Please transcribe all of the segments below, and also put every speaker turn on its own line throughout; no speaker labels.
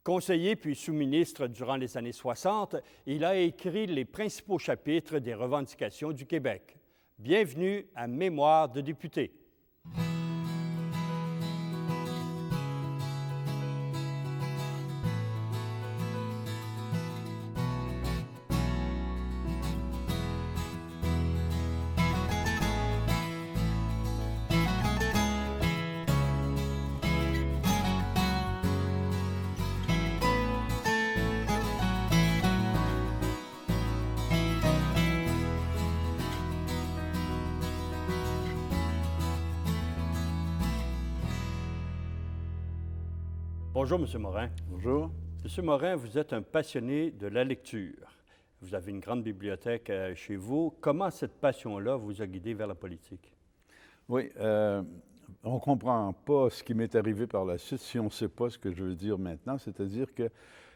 Conseiller puis sous-ministre durant les années 60, il a écrit les principaux chapitres des revendications du Québec. Bienvenue à Mémoire de député. Bonjour, M. Morin.
Bonjour.
M. Morin, vous êtes un passionné de la lecture. Vous avez une grande bibliothèque chez vous. Comment cette passion-là vous a guidé vers la politique?
Oui, on ne comprend pas ce qui m'est arrivé par la suite si on ne sait pas ce que je veux dire maintenant. C'est-à-dire que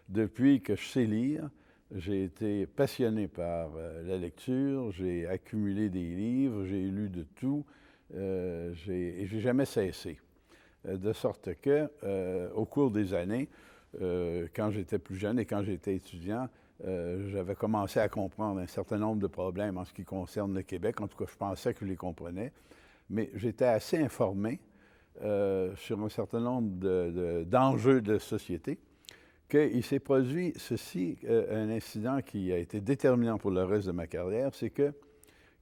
depuis que je sais lire, j'ai été passionné par la lecture, j'ai accumulé des livres, j'ai lu de tout, et j'ai jamais cessé. De sorte que, au cours des années, quand j'étais plus jeune et quand j'étais étudiant, j'avais commencé à comprendre un certain nombre de problèmes en ce qui concerne le Québec. En tout cas, je pensais que je les comprenais. Mais j'étais assez informé sur un certain nombre d'enjeux de société qu'il s'est produit ceci, un incident qui a été déterminant pour le reste de ma carrière, c'est que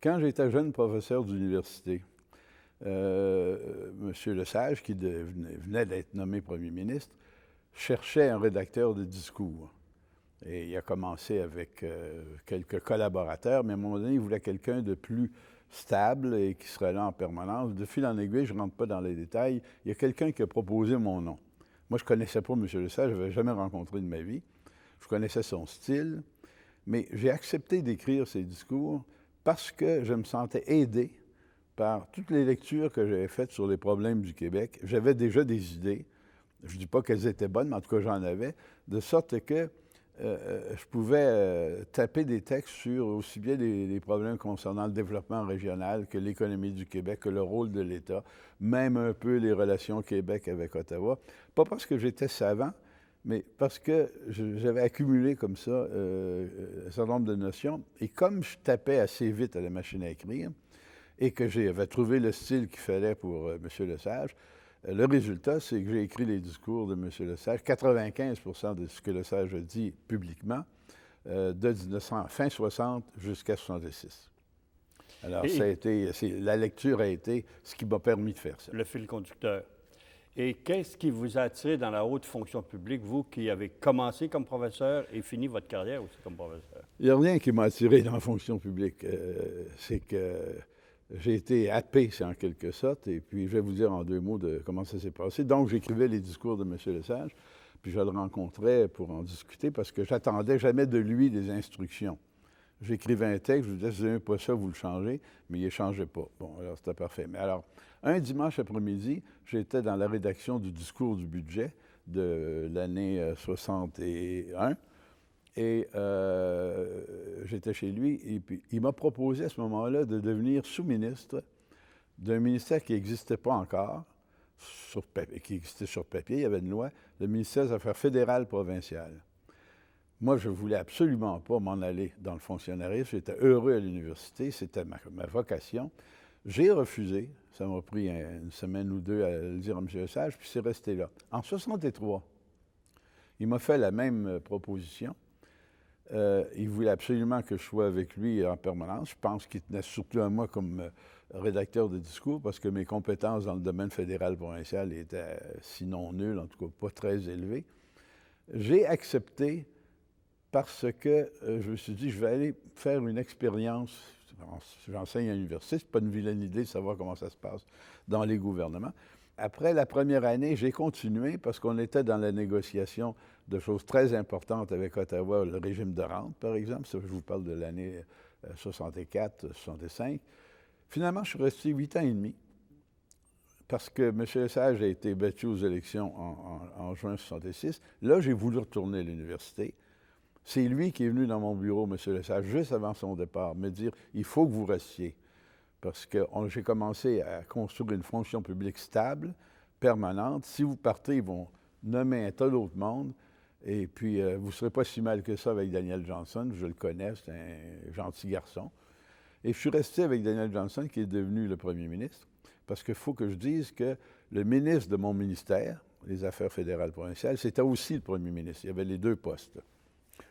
quand j'étais jeune professeur d'université, M. Lesage, qui venait d'être nommé premier ministre, cherchait un rédacteur de discours. Et il a commencé avec quelques collaborateurs, mais à un moment donné, il voulait quelqu'un de plus stable et qui serait là en permanence. De fil en aiguille, je ne rentre pas dans les détails, il y a quelqu'un qui a proposé mon nom. Moi, je ne connaissais pas M. Lesage, je ne l'avais jamais rencontré de ma vie. Je connaissais son style, mais j'ai accepté d'écrire ses discours parce que je me sentais aidé par toutes les lectures que j'avais faites sur les problèmes du Québec. J'avais déjà des idées. Je ne dis pas qu'elles étaient bonnes, mais en tout cas, j'en avais. De sorte que je pouvais taper des textes sur aussi bien les problèmes concernant le développement régional que l'économie du Québec, que le rôle de l'État, même un peu les relations Québec avec Ottawa. Pas parce que j'étais savant, mais parce que j'avais accumulé comme ça un certain nombre de notions. Et comme je tapais assez vite à la machine à écrire, et que j'avais trouvé le style qu'il fallait pour M. Lesage, le résultat, c'est que j'ai écrit les discours de M. Lesage, 95 de ce que Lesage a dit publiquement, de fin 60 jusqu'à 66. Alors, la lecture a été ce qui m'a permis de faire ça.
Le fil conducteur. Et qu'est-ce qui vous a attiré dans la haute fonction publique, vous qui avez commencé comme professeur et fini votre carrière aussi comme professeur?
Il n'y a rien qui m'a attiré dans la fonction publique. C'est que j'ai été happé, c'est en quelque sorte, et puis je vais vous dire en deux mots de comment ça s'est passé. Donc, j'écrivais les discours de M. Lesage, puis je le rencontrais pour en discuter parce que j'attendais jamais de lui des instructions. J'écrivais un texte, je lui disais, si vous n'aimez pas ça, vous le changez, mais il ne changeait pas. Bon, alors c'était parfait. Mais alors, un dimanche après-midi, j'étais dans la rédaction du discours du budget de l'année 61, et j'étais chez lui, et puis il m'a proposé à ce moment-là de devenir sous-ministre d'un ministère qui n'existait pas encore, qui existait sur papier, il y avait une loi, le ministère des Affaires fédérales provinciales. Moi, je ne voulais absolument pas m'en aller dans le fonctionnariat. J'étais heureux à l'université, c'était ma vocation. J'ai refusé, ça m'a pris une semaine ou deux à le dire à M. Lesage, puis c'est resté là. En 63, il m'a fait la même proposition. Il voulait absolument que je sois avec lui en permanence. Je pense qu'il tenait surtout à moi comme rédacteur de discours parce que mes compétences dans le domaine fédéral provincial étaient sinon nulles, en tout cas pas très élevées. J'ai accepté parce que je me suis dit, je vais aller faire une expérience. J'enseigne à l'université, c'est pas une vilaine idée de savoir comment ça se passe dans les gouvernements. Après la première année, j'ai continué parce qu'on était dans la négociation de choses très importantes avec Ottawa, le régime de rente, par exemple. Ça, je vous parle de l'année 64, 65. Finalement, je suis resté 8 ans et demi parce que M. Lesage a été battu aux élections en juin 66. Là, j'ai voulu retourner à l'université. C'est lui qui est venu dans mon bureau, M. Lesage, juste avant son départ, me dire « il faut que vous restiez ». Parce que j'ai commencé à construire une fonction publique stable, permanente. Si vous partez, ils vont nommer un tas d'autres monde. Et puis, vous ne serez pas si mal que ça avec Daniel Johnson. Je le connais, c'est un gentil garçon. Et je suis resté avec Daniel Johnson, qui est devenu le premier ministre, parce qu'il faut que je dise que le ministre de mon ministère, les Affaires fédérales provinciales, c'était aussi le premier ministre. Il y avait les deux postes.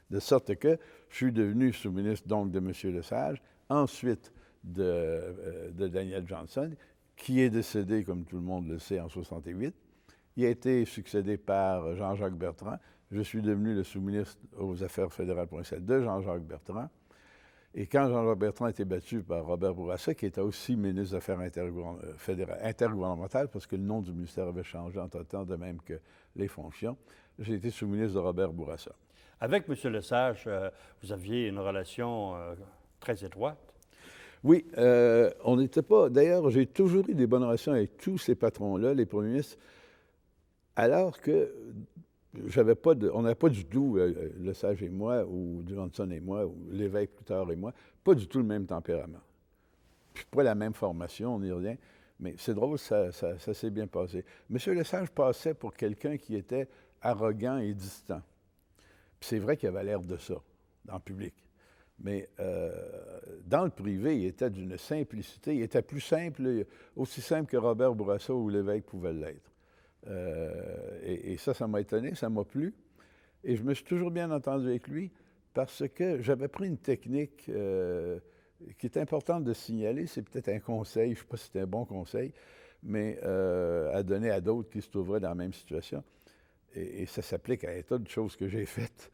De sorte que je suis devenu sous-ministre donc de M. Lesage, ensuite de Daniel Johnson, qui est décédé, comme tout le monde le sait, en 1968. Il a été succédé par Jean-Jacques Bertrand. Je suis devenu le sous-ministre aux Affaires fédérales provinciales de Jean-Jacques Bertrand. Et quand Jean-Jacques Bertrand a été battu par Robert Bourassa, qui était aussi ministre des Affaires intergouvernementales, parce que le nom du ministère avait changé entre-temps, de même que les fonctions, j'ai été sous-ministre de Robert Bourassa.
Avec M. Lesage, vous aviez une relation très étroite.
Oui, on n'était pas... D'ailleurs, j'ai toujours eu des bonnes relations avec tous ces patrons-là, les premiers ministres, alors que j'avais pas on n'avait pas du tout, Lesage et moi, ou Johnson et moi, ou l'évêque plus tard et moi, pas du tout le même tempérament. Puis pas la même formation, on n'y revient, mais c'est drôle, ça s'est bien passé. M. Lesage passait pour quelqu'un qui était arrogant et distant. Puis c'est vrai qu'il avait l'air de ça, dans le public. Mais dans le privé, il était d'une simplicité, il était plus simple, aussi simple que Robert Bourassa ou l'évêque pouvait l'être. Et ça m'a étonné, ça m'a plu. Et je me suis toujours bien entendu avec lui parce que j'avais pris une technique qui est importante de signaler. C'est peut-être un conseil, je ne sais pas si c'est un bon conseil, mais à donner à d'autres qui se trouveraient dans la même situation. Et ça s'applique à un tas de choses que j'ai faites.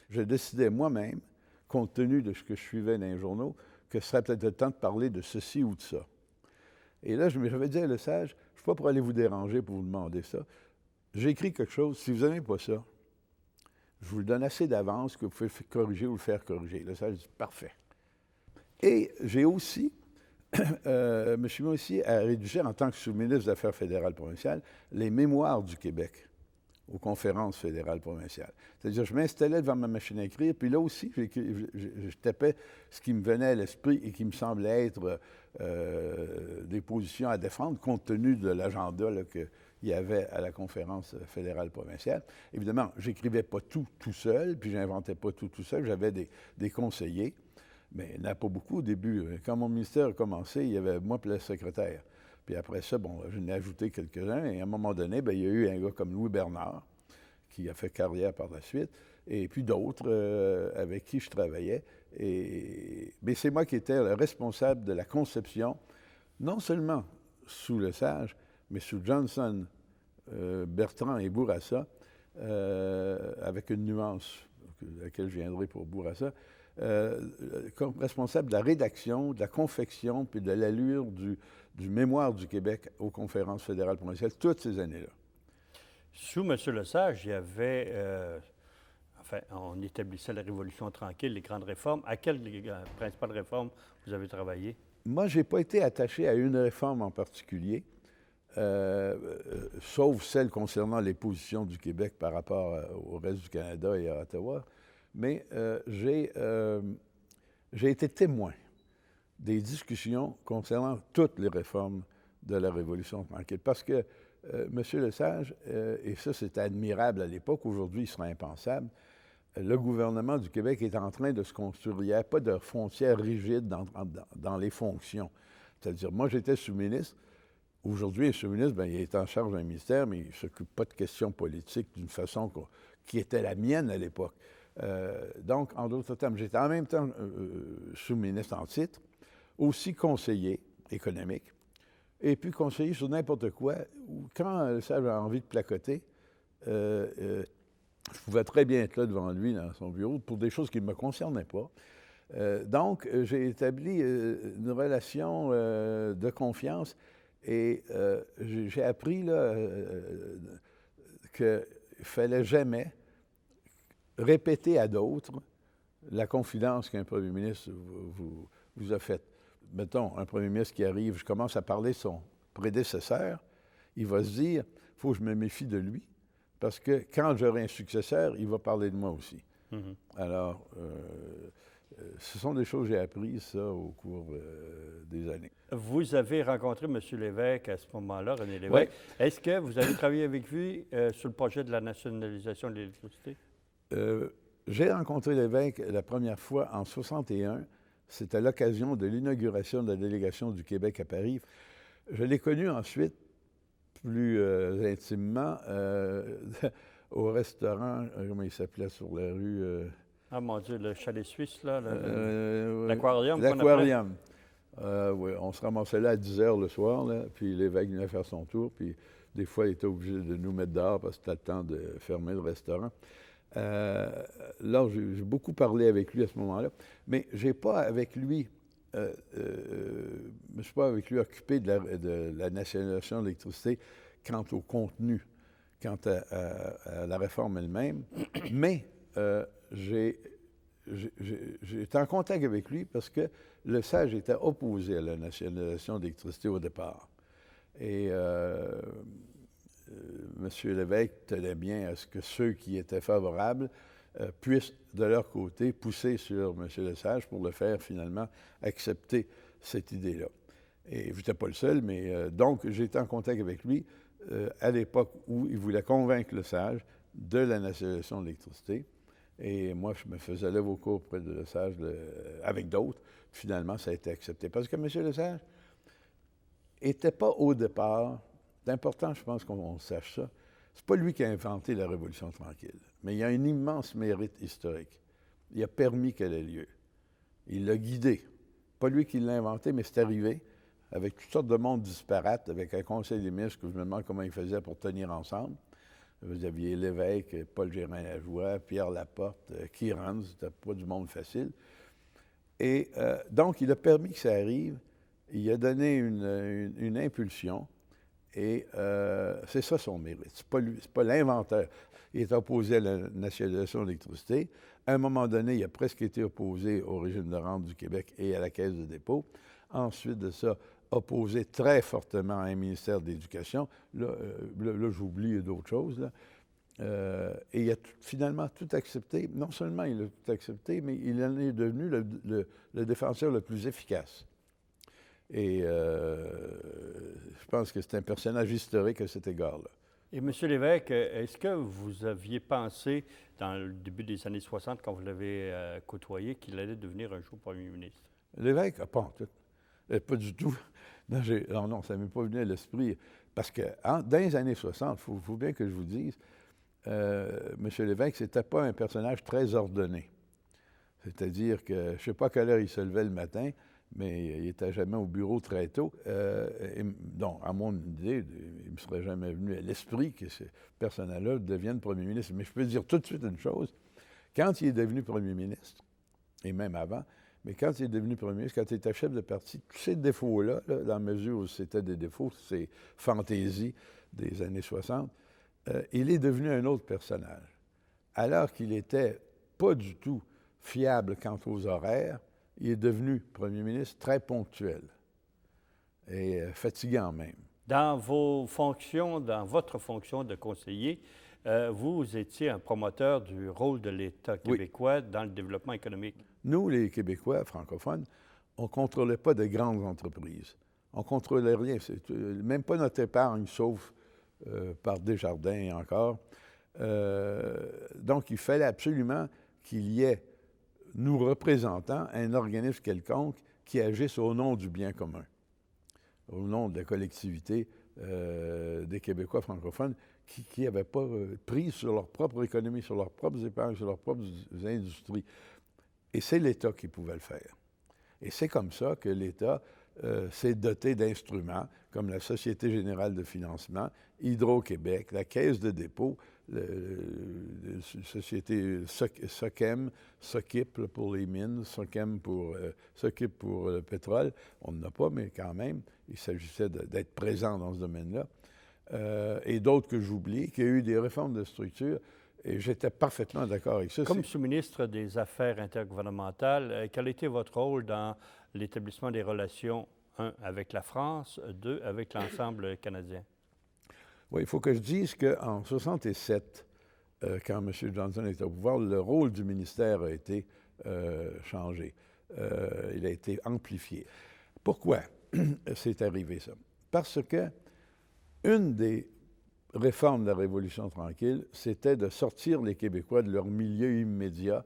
Je décidais moi-même, compte tenu de ce que je suivais dans les journaux, que ce serait peut-être le temps de parler de ceci ou de ça. Et là, j'avais dit à Lesage, je ne suis pas pour aller vous déranger pour vous demander ça. J'ai écrit quelque chose, si vous n'aimez pas ça, je vous le donne assez d'avance que vous pouvez le corriger ou le faire corriger. Lesage dit, parfait. Et j'ai aussi, me suis mis aussi à rédiger, en tant que sous-ministre des Affaires fédérales provinciales, les mémoires du Québec aux conférences fédérales provinciales. C'est-à-dire, je m'installais devant ma machine à écrire, puis là aussi, je tapais ce qui me venait à l'esprit et qui me semblait être des positions à défendre, compte tenu de l'agenda qu'il y avait à la conférence fédérale provinciale. Évidemment, je n'écrivais pas tout seul, puis je n'inventais pas tout seul. J'avais des conseillers, mais il n'y en a pas beaucoup au début. Quand mon ministère a commencé, il y avait moi et le secrétaire. Puis après ça, bon, je n'ai ajouté quelques-uns. Et à un moment donné, bien, il y a eu un gars comme Louis Bernard, qui a fait carrière par la suite, et puis d'autres avec qui je travaillais. Mais c'est moi qui étais le responsable de la conception, non seulement sous Lesage, mais sous Johnson, Bertrand et Bourassa, avec une nuance à laquelle je viendrai pour Bourassa, comme responsable de la rédaction, de la confection, puis de l'allure du mémoire du Québec aux conférences fédérales provinciales, toutes ces années-là.
Sous M. Lesage, il y avait... on établissait la Révolution tranquille, les grandes réformes. À quelles principales réformes vous avez travaillé?
Moi, je n'ai pas été attaché à une réforme en particulier, sauf celle concernant les positions du Québec par rapport au reste du Canada et à Ottawa. Mais j'ai été témoin des discussions concernant toutes les réformes de la Révolution tranquille. Parce que M. Lesage, et ça c'était admirable à l'époque, aujourd'hui il serait impensable, le gouvernement du Québec est en train de se construire. Il n'y a pas de frontières rigides dans les fonctions. C'est-à-dire, moi j'étais sous-ministre. Aujourd'hui, un sous-ministre, bien, il est en charge d'un ministère, mais il ne s'occupe pas de questions politiques d'une façon qui était la mienne à l'époque. Donc, en d'autres termes, j'étais en même temps sous-ministre en titre, aussi conseiller économique, et puis conseiller sur n'importe quoi. Quand ça avait envie de placoter, je pouvais très bien être là devant lui dans son bureau pour des choses qui ne me concernaient pas. Donc, j'ai établi une relation de confiance et j'ai appris qu'il ne fallait jamais répéter à d'autres la confidence qu'un premier ministre vous a faite. Mettons, un premier ministre qui arrive, je commence à parler de son prédécesseur, il va se dire, il faut que je me méfie de lui, parce que quand j'aurai un successeur, il va parler de moi aussi. Mm-hmm. Alors, ce sont des choses que j'ai apprises, ça, au cours des années.
Vous avez rencontré M. Lévesque à ce moment-là, René Lévesque. Oui. Est-ce que vous avez travaillé avec lui sur le projet de la nationalisation de l'électricité?
J'ai rencontré l'évêque la première fois en 61. C'était à l'occasion de l'inauguration de la délégation du Québec à Paris. Je l'ai connu ensuite, plus intimement, au restaurant, comment il s'appelait sur la rue?
Ah mon Dieu, le chalet suisse, là, l'aquarium qu'on appelait?
L'aquarium. Oui, on se ramassait là à 10 heures le soir, là, puis l'évêque venait faire son tour, puis des fois, il était obligé de nous mettre dehors parce que c'était le temps de fermer le restaurant. Là, j'ai beaucoup parlé avec lui à ce moment-là, mais je n'ai pas avec lui, je me suis pas avec lui occupé de la nationalisation de l'électricité quant au contenu, quant à la réforme elle-même, mais j'ai été en contact avec lui parce que le SAGE était opposé à la nationalisation de l'électricité au départ. Et M. l'évêque tenait bien à ce que ceux qui étaient favorables puissent, de leur côté, pousser sur M. Lesage pour le faire finalement accepter cette idée-là. Et je n'étais pas le seul, mais donc j'ai été en contact avec lui à l'époque où il voulait convaincre Lesage de la nationalisation de l'électricité. Et moi, je me faisais l'avocat auprès de Lesage avec d'autres. Finalement, ça a été accepté. Parce que M. Lesage n'était pas au départ. C'est important, je pense qu'on sache ça. C'est pas lui qui a inventé la Révolution tranquille, mais il a un immense mérite historique. Il a permis qu'elle ait lieu. Il l'a guidé. Pas lui qui l'a inventé, mais c'est arrivé, avec toutes sortes de monde disparates, avec un conseil des ministres que je me demande comment il faisait pour tenir ensemble. Vous aviez l'évêque, Paul Gérin-Lajoie, Pierre Laporte, Kierans, c'était pas du monde facile. Et donc, il a permis que ça arrive. Il a donné une impulsion. Et c'est ça son mérite. C'est pas l'inventeur. Il est opposé à la nationalisation de l'électricité. À un moment donné, il a presque été opposé au régime de rente du Québec et à la Caisse de dépôt. Ensuite de ça, opposé très fortement à un ministère de l'Éducation. Là, j'oublie d'autres choses. Là. Et il a finalement tout accepté. Non seulement il a tout accepté, mais il en est devenu le défenseur le plus efficace. Et je pense que c'est un personnage historique à cet égard-là.
Et M. l'évêque, est-ce que vous aviez pensé, dans le début des années 60, quand vous l'avez côtoyé, qu'il allait devenir un jour premier ministre?
L'évêque, pas en tout. Pas du tout. Non, ça ne m'est pas venu à l'esprit. Parce que dans les années 60, il faut bien que je vous dise, M. l'évêque, c'était pas un personnage très ordonné. C'est-à-dire que je ne sais pas à quelle heure il se levait le matin, mais il n'était jamais au bureau très tôt. Donc, à mon idée, il ne me serait jamais venu à l'esprit que ce personnage-là devienne premier ministre. Mais je peux dire tout de suite une chose. Quand il est devenu premier ministre, et même avant, mais quand il est devenu premier ministre, quand il était chef de parti, tous ces défauts-là, dans la mesure où c'était des défauts, ces fantaisies des années 60, il est devenu un autre personnage. Alors qu'il n'était pas du tout fiable quant aux horaires, il est devenu premier ministre très ponctuel et fatigant même.
Dans votre fonction de conseiller, vous étiez un promoteur du rôle de l'État québécois dans le développement économique.
Nous, les Québécois francophones, on ne contrôlait pas de grandes entreprises. On ne contrôlait rien, même pas notre épargne, sauf par Desjardins encore. Donc, il fallait absolument qu'il y ait, nous représentant, un organisme quelconque qui agisse au nom du bien commun, au nom de la collectivité des Québécois francophones qui n'avaient pas prise sur leur propre économie, sur leurs propres épargnes, sur leurs propres industries. Et c'est l'État qui pouvait le faire. Et c'est comme ça que l'État s'est doté d'instruments comme la Société générale de financement, Hydro-Québec, la Caisse de dépôt, la société SOCEM, SOCIP pour les mines, SOCEM SOCIP pour le pétrole. On n'en a pas, mais quand même, il s'agissait d'être présent dans ce domaine-là. Et d'autres que j'oublie, qu'il y a eu des réformes de structure, et j'étais parfaitement d'accord avec ça.
Comme sous-ministre des Affaires intergouvernementales, quel était votre rôle dans l'établissement des relations, 1, avec la France, 2, avec l'ensemble canadien?
Oui, il faut que je dise qu'en 1967, quand M. Johnson était au pouvoir, le rôle du ministère a été changé. Il a été amplifié. Pourquoi c'est arrivé ça? Parce que une des réforme de la Révolution tranquille, c'était de sortir les Québécois de leur milieu immédiat,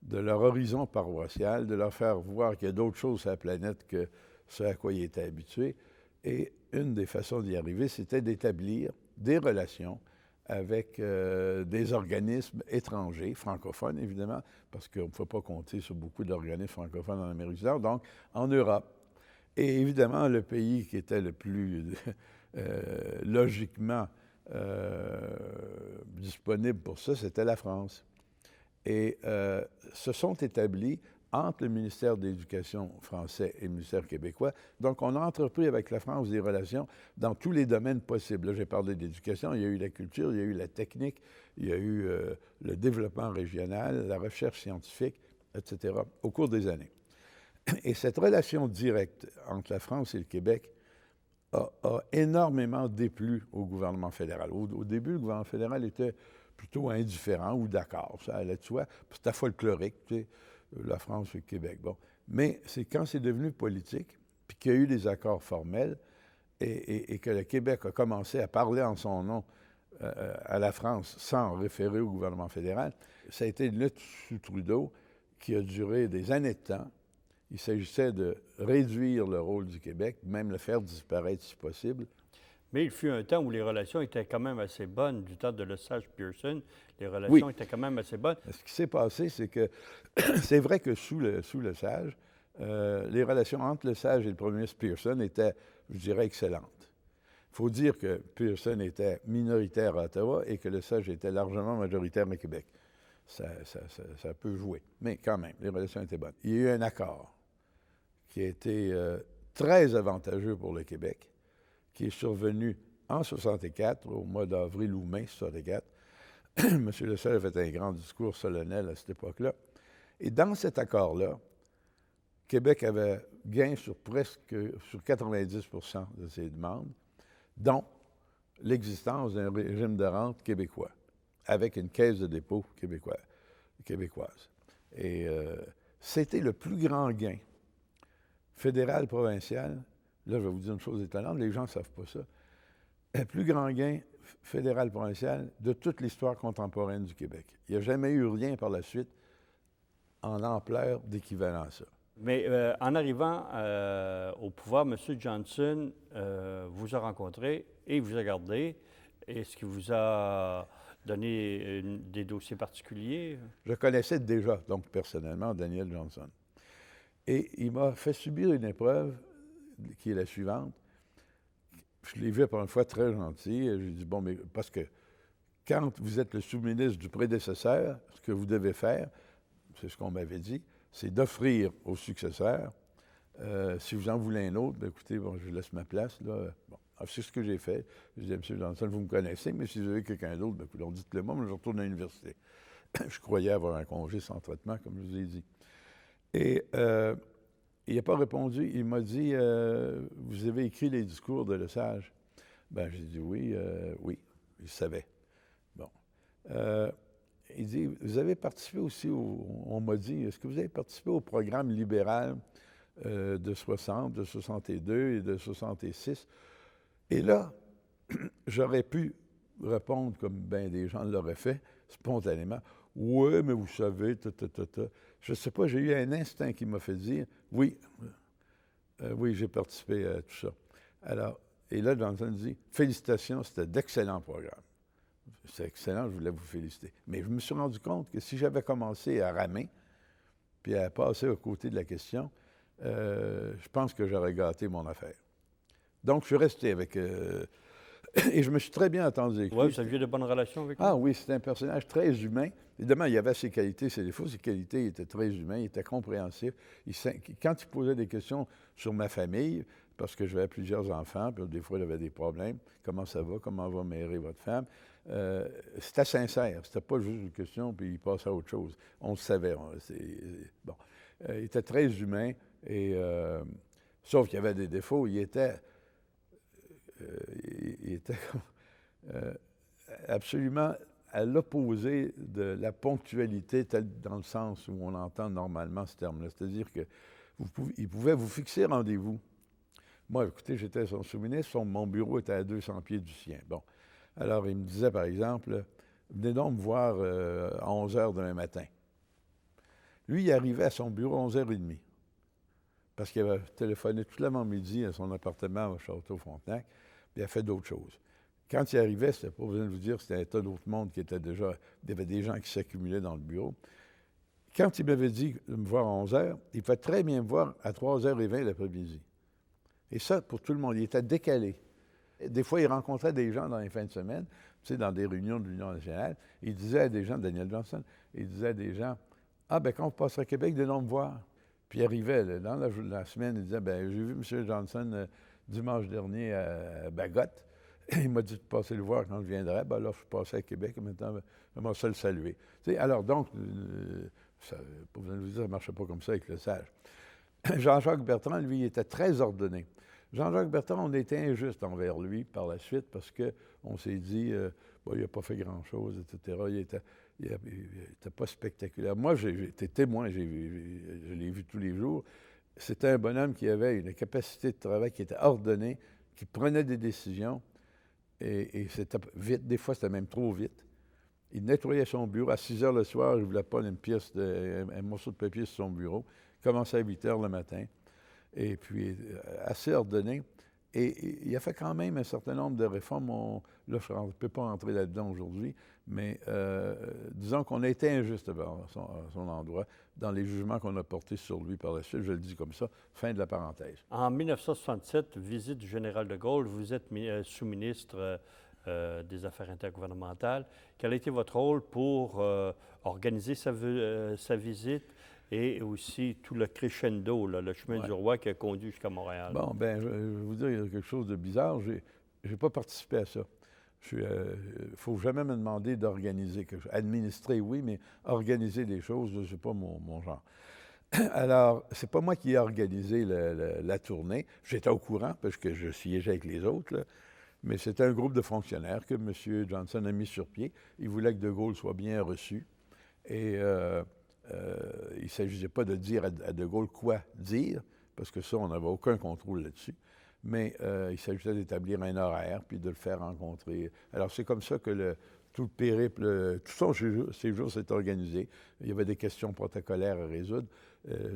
de leur horizon paroissial, de leur faire voir qu'il y a d'autres choses sur la planète que ce à quoi ils étaient habitués. Et une des façons d'y arriver, c'était d'établir des relations avec des organismes étrangers, francophones évidemment, parce qu'on ne peut pas compter sur beaucoup d'organismes francophones en Amérique du Nord, donc en Europe. Et évidemment, le pays qui était le plus logiquement disponible pour ça, c'était la France. Et se sont établis entre le ministère de l'Éducation français et le ministère québécois. Donc, on a entrepris avec la France des relations dans tous les domaines possibles. Là, j'ai parlé d'éducation, il y a eu la culture, il y a eu la technique, il y a eu le développement régional, la recherche scientifique, etc., au cours des années. Et cette relation directe entre la France et le Québec a énormément déplu au gouvernement fédéral. Au début, le gouvernement fédéral était plutôt indifférent ou d'accord, ça allait de soi. C'était folklorique, tu sais, la France et le Québec. Bon. Mais c'est quand c'est devenu politique, puis qu'il y a eu des accords formels, et que le Québec a commencé à parler en son nom à la France sans référer au gouvernement fédéral, ça a été une lutte sous Trudeau qui a duré des années de temps. Il s'agissait de réduire le rôle du Québec, même le faire disparaître si possible.
Mais il fut un temps où les relations étaient quand même assez bonnes. Du temps de Lesage-Pearson, les relations étaient quand même assez bonnes.
Ce qui s'est passé, c'est que c'est vrai que sous Lesage, les relations entre Lesage et le premier ministre Pearson étaient, je dirais, excellentes. Il faut dire que Pearson était minoritaire à Ottawa et que Lesage était largement majoritaire au Québec. Ça peut jouer, mais quand même, les relations étaient bonnes. Il y a eu un accord qui a été très avantageux pour le Québec, qui est survenu en 64, au mois d'avril ou mai 64. M. Lesage a fait un grand discours solennel à cette époque-là. Et dans cet accord-là, Québec avait gain sur 90 de ses demandes, dont l'existence d'un régime de rente québécois, avec une caisse de dépôt québécoise. Et c'était le plus grand gain fédéral-provincial. Là, je vais vous dire une chose étonnante, les gens ne savent pas ça. Le plus grand gain fédéral-provincial de toute l'histoire contemporaine du Québec. Il n'y a jamais eu rien par la suite en ampleur d'équivalent à ça.
Mais en arrivant au pouvoir, M. Johnson vous a rencontré et vous a gardé. Est-ce qu'il vous a donné des dossiers particuliers?
Je connaissais déjà, donc personnellement, Daniel Johnson. Et il m'a fait subir une épreuve qui est la suivante. Je l'ai vu pour une fois très gentil. J'ai dit, bon, mais parce que quand vous êtes le sous-ministre du prédécesseur, ce que vous devez faire, c'est ce qu'on m'avait dit, c'est d'offrir au successeur, si vous en voulez un autre, bien, écoutez, bon, je laisse ma place, là. Bon, alors, c'est ce que j'ai fait. Je dis à M. Johnson, vous me connaissez, mais si vous avez quelqu'un d'autre, bien, écoutez, dites-le moi, mais je retourne à l'université. Je croyais avoir un congé sans traitement, comme je vous ai dit. Et il n'a pas répondu. Il m'a dit, vous avez écrit les discours de Lesage? Ben, j'ai dit oui, oui, il savait. Bon. Il dit, vous avez participé aussi on m'a dit, est-ce que vous avez participé au programme libéral de 60, de 62 et de 66? Et là, j'aurais pu répondre comme bien des gens l'auraient fait, spontanément. Oui, mais vous savez, Je ne sais pas, j'ai eu un instinct qui m'a fait dire, oui, oui, j'ai participé à tout ça. Alors, et là, Johnson dit, félicitations, c'était d'excellents programmes. C'est excellent, je voulais vous féliciter. Mais je me suis rendu compte que si j'avais commencé à ramer, puis à passer aux côtés de la question, je pense que j'aurais gâté mon affaire. Donc, je suis resté avec... et je me suis très bien entendu avec lui.
Oui, vous aviez de bonnes relations avec lui?
Ah oui, c'était un personnage très humain. Évidemment, il y avait ses qualités, ses défauts. Ses qualités, il était très humain, il était compréhensif. Quand il posait des questions sur ma famille, parce que j'avais plusieurs enfants, puis des fois, il avait des problèmes. Comment ça va? Comment va mairer votre femme? C'était sincère. C'était pas juste une question, puis il passait à autre chose. On le savait. Bon. Il était très humain, et, sauf qu'il y avait des défauts. Il était absolument à l'opposé de la ponctualité, dans le sens où on entend normalement ce terme-là. C'est-à-dire qu'il pouvait vous fixer rendez-vous. Moi, écoutez, j'étais son sous-ministre, mon bureau était à 200 pieds du sien. Bon. Alors, il me disait, par exemple, venez donc me voir à 11 heures demain matin. Lui, il arrivait à son bureau à 11h30, parce qu'il avait téléphoné tout l'avant-midi à son appartement au Château-Frontenac, puis il a fait d'autres choses. Quand il arrivait, c'était pas besoin de vous dire, c'était un tas d'autres mondes qui étaient déjà... Il y avait des gens qui s'accumulaient dans le bureau. Quand il m'avait dit de me voir à 11 heures, il pouvait très bien me voir à 3h20 l'après-midi. Et ça, pour tout le monde, il était décalé. Des fois, il rencontrait des gens dans les fins de semaine, tu sais, dans des réunions de l'Union nationale. Il disait à des gens, Daniel Johnson, il disait à des gens, « Ah, ben quand vous passerez à Québec, venez me voir. » Puis il arrivait, là, dans la semaine, il disait, « Ben j'ai vu M. Johnson dimanche dernier à Bagotte. Il m'a dit de passer le voir quand je viendrais. Ben là, je suis passé à Québec, et maintenant, j'aimerais ça le saluer. » Tu sais, alors donc, pour vous dire, ça ne marchait pas comme ça avec le sage. Jean-Jacques Bertrand, lui, était très ordonné. Jean-Jacques Bertrand, on était injuste envers lui par la suite parce qu'on s'est dit, il n'a pas fait grand-chose, etc. Il n'était pas spectaculaire. Moi, j'ai été témoin, je l'ai vu tous les jours. C'était un bonhomme qui avait une capacité de travail qui était ordonnée, qui prenait des décisions, et c'était vite. Des fois, c'était même trop vite. Il nettoyait son bureau. À 6 heures le soir, il ne voulait pas un morceau de papier sur son bureau. Il commençait à 8 heures le matin. Et puis, assez ordonné. Et il a fait quand même un certain nombre de réformes. Là, je ne peux pas entrer là-dedans aujourd'hui, mais disons qu'on a été injuste à son endroit dans les jugements qu'on a portés sur lui par la suite. Je le dis comme ça, fin de la parenthèse.
En 1967, visite du général de Gaulle, vous êtes sous-ministre des Affaires intergouvernementales. Quel a été votre rôle pour organiser sa visite et aussi tout le crescendo, là, le chemin du roi qui a conduit jusqu'à Montréal?
Bon, bien, je vais vous dire, il y a quelque chose de bizarre. Je n'ai pas participé à ça. Il ne faut jamais me demander d'organiser quelque chose. Administrer, oui, mais organiser des choses, ce n'est pas mon genre. Alors, c'est pas moi qui ai organisé la tournée. J'étais au courant parce que je siégeais avec les autres, là. Mais c'était un groupe de fonctionnaires que M. Johnson a mis sur pied. Il voulait que De Gaulle soit bien reçu. Et il ne s'agissait pas de dire à De Gaulle quoi dire, parce que ça, on n'avait aucun contrôle là-dessus. Mais il s'agissait d'établir un horaire, puis de le faire rencontrer. Alors, c'est comme ça que tout le périple, tout son séjour s'est organisé. Il y avait des questions protocolaires à résoudre.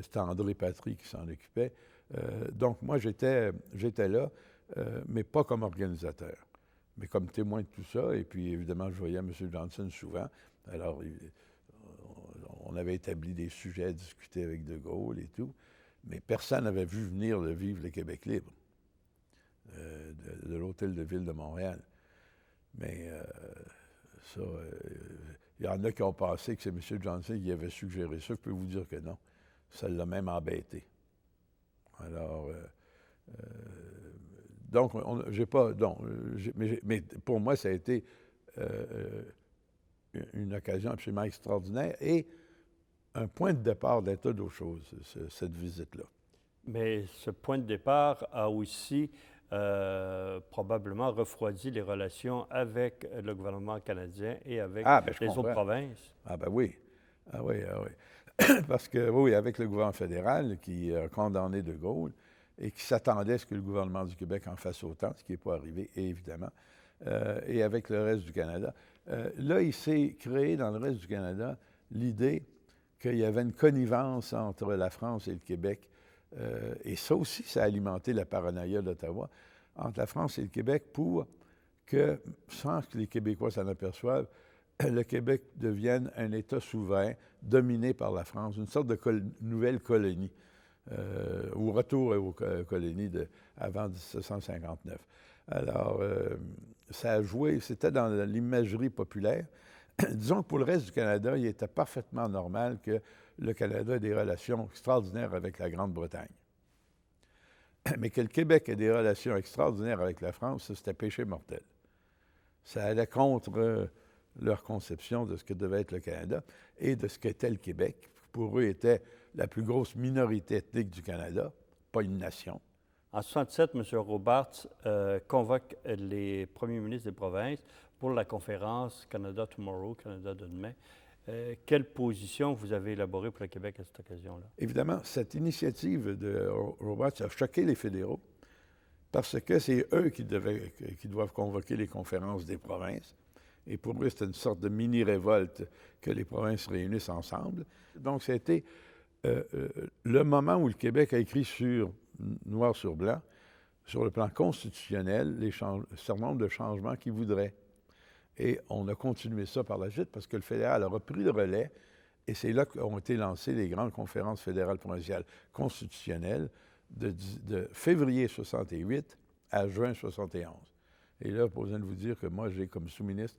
C'était André Patry qui s'en occupait. Donc, moi, j'étais là, mais pas comme organisateur, mais comme témoin de tout ça. Et puis, évidemment, je voyais M. Johnson souvent. Alors, on avait établi des sujets à discuter avec De Gaulle et tout, mais personne n'avait vu venir le vivre le Québec libre de l'Hôtel de Ville de Montréal. Mais ça, il y en a qui ont pensé que c'est M. Johnson qui avait suggéré ça. Je peux vous dire que non. Ça l'a même embêté. Alors, donc, j'ai pas... Non, mais pour moi, ça a été une occasion absolument extraordinaire et un point de départ d'un tas d'autres choses, cette visite-là.
Mais ce point de départ a aussi probablement refroidi les relations avec le gouvernement canadien et avec les autres provinces.
Ah ben oui. Ah oui, ah oui. Parce que, oui, avec le gouvernement fédéral qui a condamné De Gaulle et qui s'attendait à ce que le gouvernement du Québec en fasse autant, ce qui n'est pas arrivé, évidemment, et avec le reste du Canada. Là, il s'est créé dans le reste du Canada l'idée qu'il y avait une connivence entre la France et le Québec. Et ça aussi, ça a alimenté la paranoïa d'Ottawa entre la France et le Québec pour que, sans que les Québécois s'en aperçoivent, le Québec devienne un État souverain dominé par la France, une sorte de nouvelle colonie, au retour aux colonies avant 1759. Alors, ça a joué, c'était dans l'imagerie populaire. Disons que pour le reste du Canada, il était parfaitement normal que le Canada ait des relations extraordinaires avec la Grande-Bretagne. Mais que le Québec ait des relations extraordinaires avec la France, ça, c'était péché mortel. Ça allait contre leur conception de ce que devait être le Canada et de ce qu'était le Québec. Pour eux, était la plus grosse minorité ethnique du Canada, pas une nation.
En 1967, M. Robarts convoque les premiers ministres des provinces pour la conférence Canada Tomorrow, Canada de demain. Quelle position vous avez élaborée pour le Québec à cette occasion-là?
Évidemment, cette initiative de Robarts a choqué les fédéraux parce que c'est eux qui doivent convoquer les conférences des provinces. Et pour eux, c'était une sorte de mini-révolte que les provinces se réunissent ensemble. Donc, c'était le moment où le Québec a écrit noir sur blanc, sur le plan constitutionnel, un certain nombre de changements qu'il voudrait. Et on a continué ça par la suite parce que le fédéral a repris le relais et c'est là qu'ont été lancées les grandes conférences fédérales provinciales constitutionnelles de février 68 à juin 71. Et là, pas besoin de vous dire que moi, j'ai, comme sous-ministre,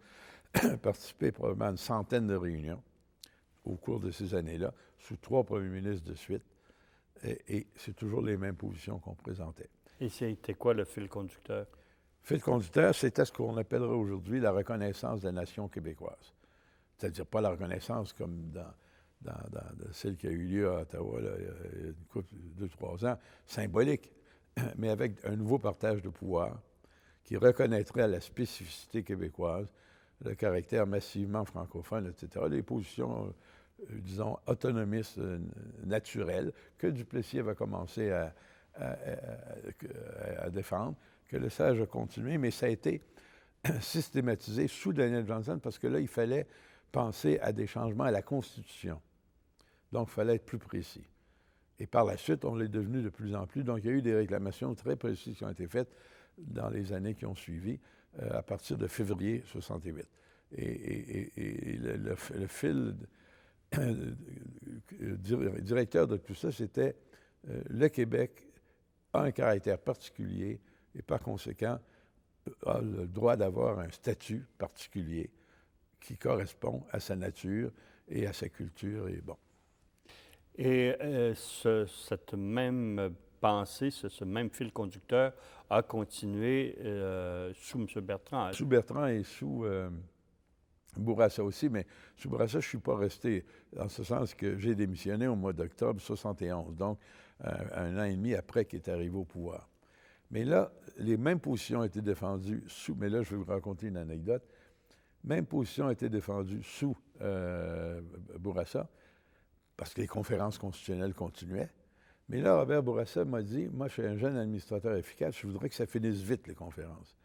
participé probablement à une centaine de réunions au cours de ces années-là, sous 3 premiers ministres de suite. Et c'est toujours les mêmes positions qu'on présentait.
Et c'était quoi le fil conducteur?
Le fil conducteur, c'était ce qu'on appellerait aujourd'hui la reconnaissance de la nation québécoise. C'est-à-dire pas la reconnaissance comme dans celle qui a eu lieu à Ottawa là, il y a 2-3 ans, symbolique, mais avec un nouveau partage de pouvoir qui reconnaîtrait à la spécificité québécoise, le caractère massivement francophone, etc., les positions, disons, autonomistes naturelles que Duplessis avait commencé à défendre, que Lesage a continué, mais ça a été systématisé sous Daniel Johnson parce que là, il fallait penser à des changements à la Constitution. Donc, il fallait être plus précis. Et par la suite, on l'est devenu de plus en plus. Donc, il y a eu des réclamations très précises qui ont été faites dans les années qui ont suivi, à partir de février 68. Et le fil directeur de tout ça, c'était le Québec a un caractère particulier et par conséquent a le droit d'avoir un statut particulier qui correspond à sa nature et à sa culture. Et bon.
Et cette même pensée, ce même fil conducteur a continué sous M. Bertrand.
Sous Bertrand et sous Bourassa aussi, mais sous Bourassa, je ne suis pas resté, dans ce sens que j'ai démissionné au mois d'octobre 71, donc un an et demi après qu'il est arrivé au pouvoir. Mais là, les mêmes positions ont été défendues mais là, je vais vous raconter une anecdote, mêmes positions ont été défendues sous Bourassa, parce que les conférences constitutionnelles continuaient. Mais là, Robert Bourassa m'a dit, moi, je suis un jeune administrateur efficace, je voudrais que ça finisse vite, les conférences,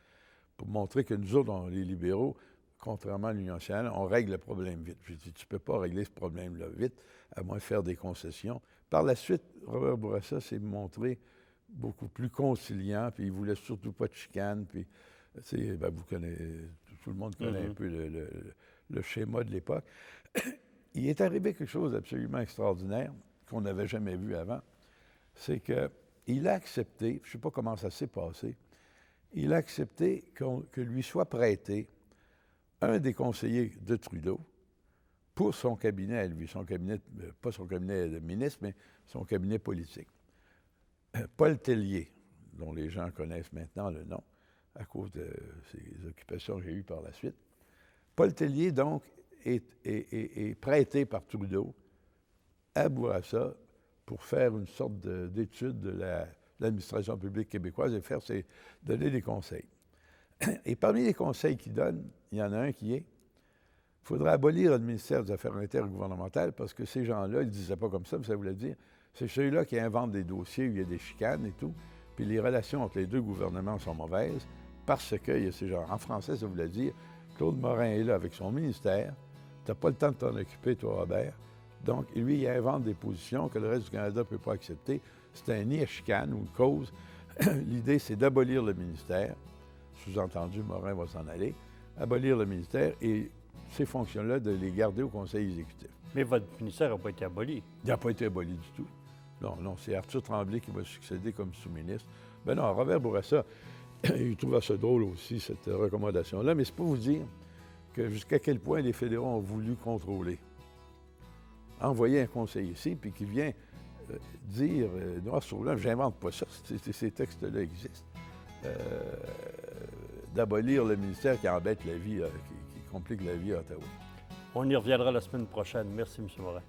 pour montrer que nous autres, les libéraux, contrairement à l'Union nationale, on règle le problème vite. J'ai dit, tu ne peux pas régler ce problème-là vite, à moins de faire des concessions. Par la suite, Robert Bourassa s'est montré beaucoup plus conciliant, puis il ne voulait surtout pas de chicane, puis, ben, vous connaissez, tout le monde connaît un peu le schéma de l'époque. Il est arrivé quelque chose d'absolument extraordinaire qu'on n'avait jamais vu avant, c'est qu'il a accepté, je ne sais pas comment ça s'est passé, il a accepté que lui soit prêté un des conseillers de Trudeau pour son cabinet à lui, son cabinet, pas son cabinet de ministre, mais son cabinet politique. Paul Tellier, dont les gens connaissent maintenant le nom, à cause de ses occupations que j'ai eues par la suite. Paul Tellier, donc, est prêté par Trudeau à Bourassa pour faire une sorte d'étude de l'administration publique québécoise et donner des conseils. Et parmi les conseils qu'il donne, il y en a un qui est il faudrait abolir le ministère des Affaires intergouvernementales parce que ces gens-là, ils ne disaient pas comme ça, mais ça voulait dire c'est ceux-là qui inventent des dossiers où il y a des chicanes et tout, puis les relations entre les deux gouvernements sont mauvaises parce qu'il y a ces gens. En français, ça voulait dire Claude Morin est là avec son ministère, tu n'as pas le temps de t'en occuper, toi, Robert. Donc, lui, il invente des positions que le reste du Canada ne peut pas accepter. C'est un nid à chicane ou une cause. L'idée, c'est d'abolir le ministère. Sous-entendu, Morin va s'en aller. Abolir le ministère et ces fonctions-là, de les garder au Conseil exécutif.
Mais votre ministère n'a pas été aboli.
Il n'a pas été aboli du tout. Non, c'est Arthur Tremblay qui va succéder comme sous-ministre. Ben non, Robert Bourassa, il trouve ça drôle aussi, cette recommandation-là, mais c'est pour vous dire que jusqu'à quel point les fédéraux ont voulu contrôler. Envoyer un conseiller ici, puis qui vient dire, noir sur blanc, j'invente pas ça, ces textes-là existent, d'abolir le ministère qui embête la vie, qui complique la vie à Ottawa.
On y reviendra la semaine prochaine. Merci, M. Morin.